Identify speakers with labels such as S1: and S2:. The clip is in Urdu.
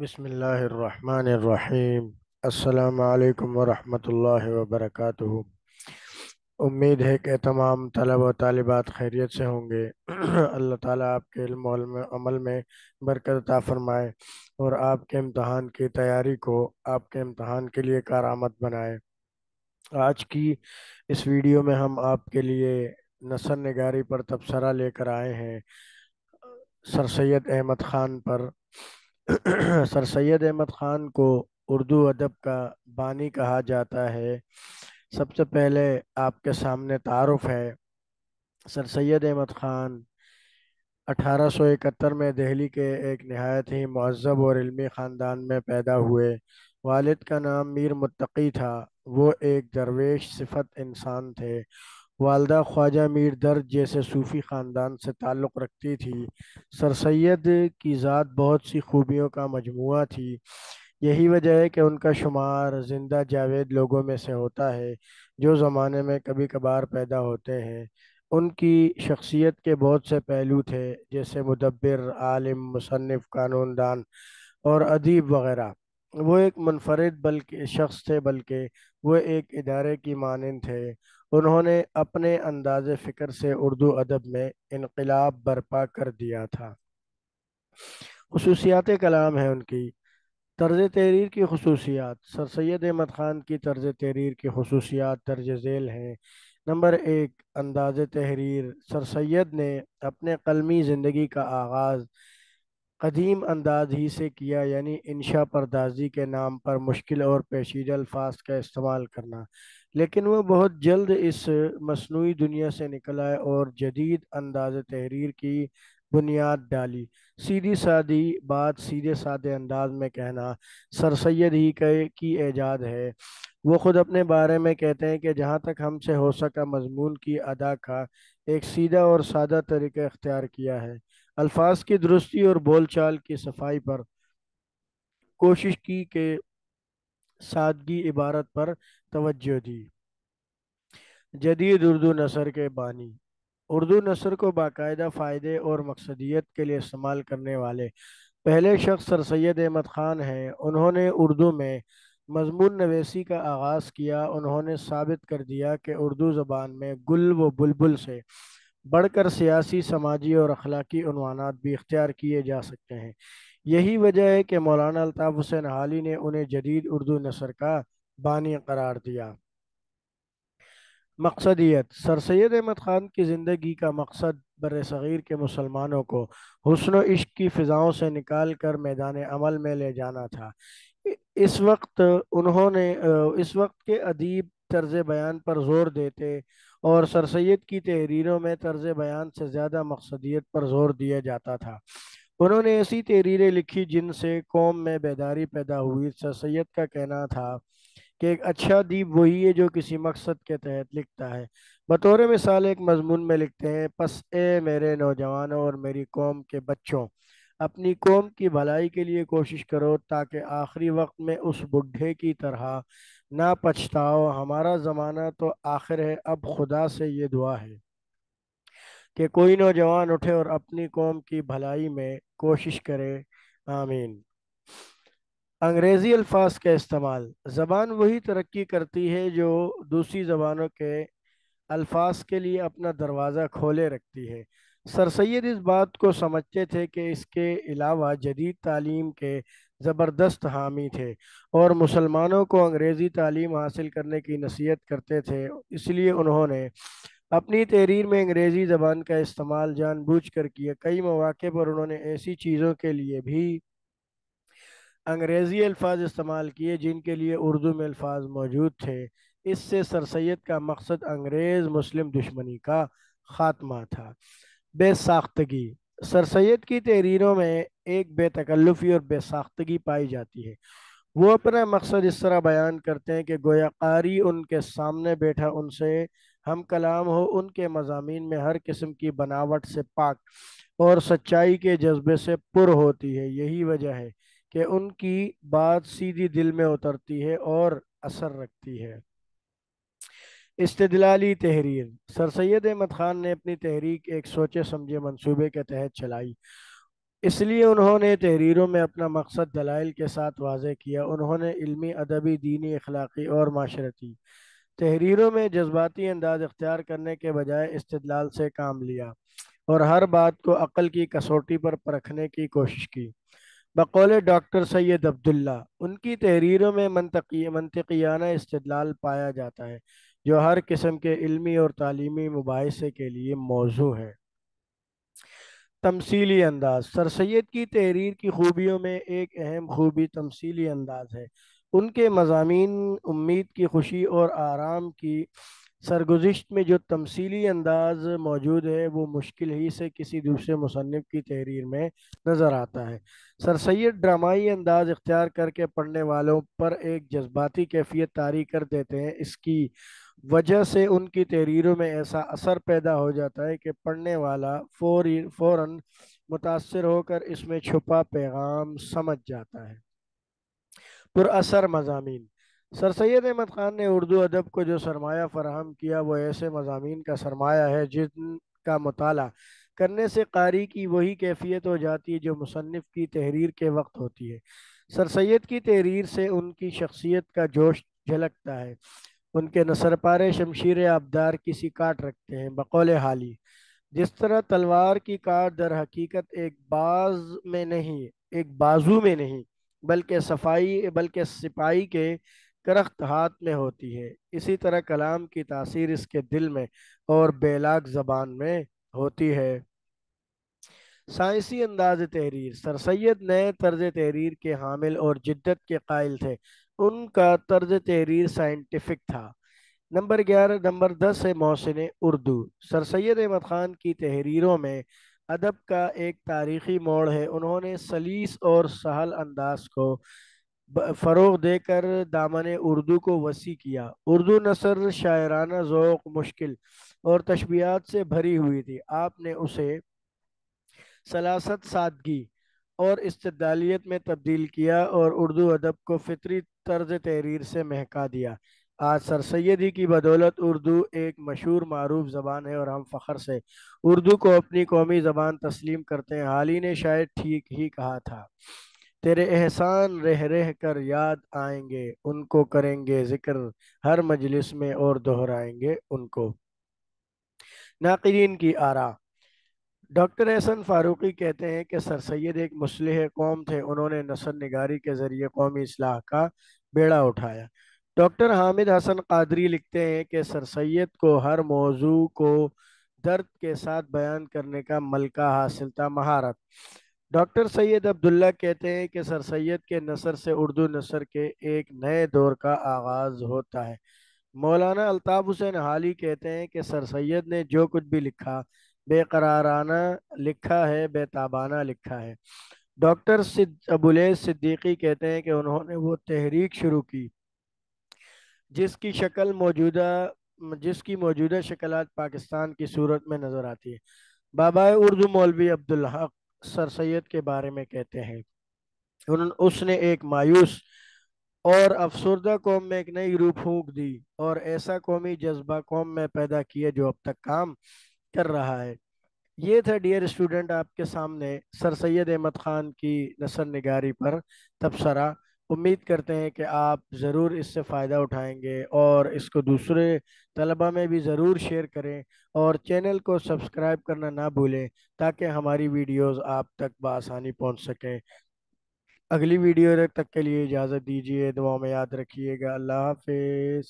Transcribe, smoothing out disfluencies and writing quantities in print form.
S1: بسم اللہ الرحمن الرحیم۔ السلام علیکم ورحمۃ اللہ وبرکاتہ۔ امید ہے کہ تمام طلبہ و طالبات خیریت سے ہوں گے۔ اللہ تعالیٰ آپ کے علم و عمل میں برکت عطا فرمائے اور آپ کے امتحان کی تیاری کو آپ کے امتحان کے لیے کارآمد بنائے۔ آج کی اس ویڈیو میں ہم آپ کے لیے نثر نگاری پر تبصرہ لے کر آئے ہیں، سر سید احمد خان پر۔ سر سید احمد خان کو اردو ادب کا بانی کہا جاتا ہے۔ سب سے پہلے آپ کے سامنے تعارف ہے۔ سر سید احمد خان 1871 میں دہلی کے ایک نہایت ہی مہذب اور علمی خاندان میں پیدا ہوئے۔ والد کا نام میر متقی تھا۔ وہ ایک درویش صفت انسان تھے۔ والدہ خواجہ میر درد جیسے صوفی خاندان سے تعلق رکھتی تھی۔ سر سید کی ذات بہت سی خوبیوں کا مجموعہ تھی۔ یہی وجہ ہے کہ ان کا شمار زندہ جاوید لوگوں میں سے ہوتا ہے جو زمانے میں کبھی کبھار پیدا ہوتے ہیں۔ ان کی شخصیت کے بہت سے پہلو تھے، جیسے مدبر، عالم، مصنف، قانون دان اور ادیب وغیرہ۔ وہ ایک منفرد بلکہ شخص تھے، بلکہ وہ ایک ادارے کی مانند تھے۔ انہوں نے اپنے انداز فکر سے اردو ادب میں انقلاب برپا کر دیا تھا۔ خصوصیات کلام ہے ان کی۔ طرز تحریر کی خصوصیات۔ سر سید احمد خان کی طرز تحریر کی خصوصیات درج ذیل ہیں۔ نمبر 1، انداز تحریر۔ سر سید نے اپنے قلمی زندگی کا آغاز قدیم انداز ہی سے کیا، یعنی انشا پردازی کے نام پر مشکل اور پیچیدہ الفاظ کا استعمال کرنا، لیکن وہ بہت جلد اس مصنوعی دنیا سے نکل آئے اور جدید انداز تحریر کی بنیاد ڈالی۔ سیدھی سادی بات سیدھے سادے انداز میں کہنا سر سید ہی کی ایجاد ہے۔ وہ خود اپنے بارے میں کہتے ہیں کہ جہاں تک ہم سے ہو سکا مضمون کی ادا کا ایک سیدھا اور سادہ طریقہ اختیار کیا ہے۔ الفاظ کی درستی اور بول چال کی صفائی پر کوشش کی کہ سادگی عبارت پر توجہ دی۔ جدید اردو نثر کے بانی۔ اردو نثر کو باقاعدہ فائدے اور مقصدیت کے لیے استعمال کرنے والے پہلے شخص سر سید احمد خان ہیں۔ انہوں نے اردو میں مضمون نویسی کا آغاز کیا۔ انہوں نے ثابت کر دیا کہ اردو زبان میں گل و بلبل سے بڑھ کر سیاسی، سماجی اور اخلاقی عنوانات بھی اختیار کیے جا سکتے ہیں۔ یہی وجہ ہے کہ مولانا الطاف حسین حالی نے انہیں جدید اردو نثر کا بانی قرار دیا۔ مقصدیت۔ سر سید احمد خان کی زندگی کا مقصد بر صغیر کے مسلمانوں کو حسن و عشق کی فضاؤں سے نکال کر میدان عمل میں لے جانا تھا۔ اس وقت اس وقت کے ادیب طرز بیان پر زور دیتے اور سر سید کی تحریروں میں طرز بیان سے زیادہ مقصدیت پر زور دیا جاتا تھا۔ انہوں نے ایسی تحریریں لکھی جن سے قوم میں بیداری پیدا ہوئی۔ سر سید کا کہنا تھا کہ ایک اچھا ادیب وہی ہے جو کسی مقصد کے تحت لکھتا ہے۔ بطور مثال ایک مضمون میں لکھتے ہیں: پس اے میرے نوجوانوں اور میری قوم کے بچوں، اپنی قوم کی بھلائی کے لیے کوشش کرو تاکہ آخری وقت میں اس بڈھے کی طرح نہ پچھتاؤ۔ ہمارا زمانہ تو آخر ہے، اب خدا سے یہ دعا ہے کہ کوئی نوجوان اٹھے اور اپنی قوم کی بھلائی میں کوشش کرے، آمین۔ انگریزی الفاظ کا استعمال۔ زبان وہی ترقی کرتی ہے جو دوسری زبانوں کے الفاظ کے لیے اپنا دروازہ کھولے رکھتی ہے۔ سر سید اس بات کو سمجھتے تھے کہ اس کے علاوہ جدید تعلیم کے زبردست حامی تھے اور مسلمانوں کو انگریزی تعلیم حاصل کرنے کی نصیحت کرتے تھے۔ اس لیے انہوں نے اپنی تحریر میں انگریزی زبان کا استعمال جان بوجھ کر کیا۔ کئی مواقع پر انہوں نے ایسی چیزوں کے لیے بھی انگریزی الفاظ استعمال کیے جن کے لیے اردو میں الفاظ موجود تھے۔ اس سے سر سید کا مقصد انگریز مسلم دشمنی کا خاتمہ تھا۔ بے ساختگی۔ سر سید کی تحریروں میں ایک بے تکلفی اور بے ساختگی پائی جاتی ہے۔ وہ اپنا مقصد اس طرح بیان کرتے ہیں کہ گویا قاری ان کے سامنے بیٹھا ان سے ہم کلام ہو، ان کے مضامین میں ہر قسم کی بناوٹ سے پاک اور سچائی کے جذبے سے پر ہوتی ہے۔ یہی وجہ ہے کہ ان کی بات سیدھی دل میں اترتی ہے اور اثر رکھتی ہے۔ استدلالی تحریر۔ سر سید احمد خان نے اپنی تحریک ایک سوچے سمجھے منصوبے کے تحت چلائی۔ اس لیے انہوں نے تحریروں میں اپنا مقصد دلائل کے ساتھ واضح کیا۔ انہوں نے علمی، ادبی، دینی، اخلاقی اور معاشرتی تحریروں میں جذباتی انداز اختیار کرنے کے بجائے استدلال سے کام لیا اور ہر بات کو عقل کی کسوٹی پر پرکھنے کی کوشش کی۔ بقول ڈاکٹر سید عبداللہ، ان کی تحریروں میں منطقیانہ استدلال پایا جاتا ہے جو ہر قسم کے علمی اور تعلیمی مباحثے کے لیے موزوں ہے۔ تمثیلی انداز، سر سید کی تحریر کی خوبیوں میں ایک اہم خوبی تمثیلی انداز ہے۔ ان کے مضامین امید کی خوشی اور آرام کی سرگزشت میں جو تمثیلی انداز موجود ہے وہ مشکل ہی سے کسی دوسرے مصنف کی تحریر میں نظر آتا ہے۔ سر سید ڈرامائی انداز اختیار کر کے پڑھنے والوں پر ایک جذباتی کیفیت طاری کر دیتے ہیں۔ اس کی وجہ سے ان کی تحریروں میں ایسا اثر پیدا ہو جاتا ہے کہ پڑھنے والا فوراً متاثر ہو کر اس میں چھپا پیغام سمجھ جاتا ہے۔ پر اثر مضامین، سر سید احمد خان نے اردو ادب کو جو سرمایہ فراہم کیا وہ ایسے مضامین کا سرمایہ ہے جن کا مطالعہ کرنے سے قاری کی وہی کیفیت ہو جاتی ہے جو مصنف کی تحریر کے وقت ہوتی ہے۔ سر سید کی تحریر سے ان کی شخصیت کا جوش جھلکتا ہے۔ ان کے نثر پارے شمشیر آبدار کسی کاٹ رکھتے ہیں۔ بقول حالی، جس طرح تلوار کی کاٹ در حقیقت ایک بازو میں نہیں بلکہ سپاہی کے کرخت ہاتھ میں ہوتی ہے، اسی طرح کلام کی تاثیر اس کے دل میں اور بیلاگ زبان میں ہوتی ہے۔ سائنسی انداز تحریر، سر سید نئے طرز تحریر کے حامل اور جدت کے قائل تھے۔ ان کا طرز تحریر سائنٹیفک تھا۔ نمبر 10 ہے محسن اردو، سر سید احمد خان کی تحریروں میں ادب کا ایک تاریخی موڑ ہے۔ انہوں نے سلیس اور سہل انداز کو فروغ دے کر دامن اردو کو وسیع کیا۔ اردو نثر شاعرانہ ذوق، مشکل اور تشبیہات سے بھری ہوئی تھی۔ آپ نے اسے سلاست، سادگی اور استدلالیت میں تبدیل کیا اور اردو ادب کو فطری طرز تحریر سے مہکا دیا۔ آج سر سیدی کی بدولت اردو ایک مشہور معروف زبان ہے اور ہم فخر سے اردو کو اپنی قومی زبان تسلیم کرتے ہیں۔ حالی نے شاید ٹھیک ہی کہا تھا، تیرے احسان رہ رہ کر یاد آئیں گے، ان کو کریں گے ذکر ہر مجلس میں اور دہرائیں گے ان کو۔ ناقدین کی آراء، ڈاکٹر احسن فاروقی کہتے ہیں کہ سر سید ایک مصلح قوم تھے۔ انہوں نے نثر نگاری کے ذریعے قومی اصلاح کا بیڑا اٹھایا۔ ڈاکٹر حامد حسن قادری لکھتے ہیں کہ سر سید کو ہر موضوع کو درد کے ساتھ بیان کرنے کا ملکہ حاصل تھا، مہارت۔ ڈاکٹر سید عبداللہ کہتے ہیں کہ سر سید کے نثر سے اردو نثر کے ایک نئے دور کا آغاز ہوتا ہے۔ مولانا الطاف حسین حالی کہتے ہیں کہ سر سید نے جو کچھ بھی لکھا بے قرارانہ لکھا ہے، بے تابانہ لکھا ہے۔ ڈاکٹر ابولیس صدیقی کہتے ہیں کہ انہوں نے وہ تحریک شروع کی جس کی جس کی موجودہ شکلات پاکستان کی صورت میں نظر آتی ہے۔ بابا اردو مولوی عبدالحق سر سید کے بارے میں کہتے ہیں، اس نے ایک مایوس اور افسردہ قوم میں ایک نئی روح پھونک دی اور ایسا قومی جذبہ قوم میں پیدا کیا جو اب تک کام کر رہا ہے۔ یہ تھا ڈیئر اسٹوڈنٹ آپ کے سامنے سر سید احمد خان کی نثر نگاری پر تبصرہ۔ امید کرتے ہیں کہ آپ ضرور اس سے فائدہ اٹھائیں گے اور اس کو دوسرے طلبہ میں بھی ضرور شیئر کریں اور چینل کو سبسکرائب کرنا نہ بھولیں تاکہ ہماری ویڈیوز آپ تک بآسانی پہنچ سکیں۔ اگلی ویڈیو تک کے لیے اجازت دیجیے، دعاؤں میں یاد رکھیے گا۔ اللہ حافظ۔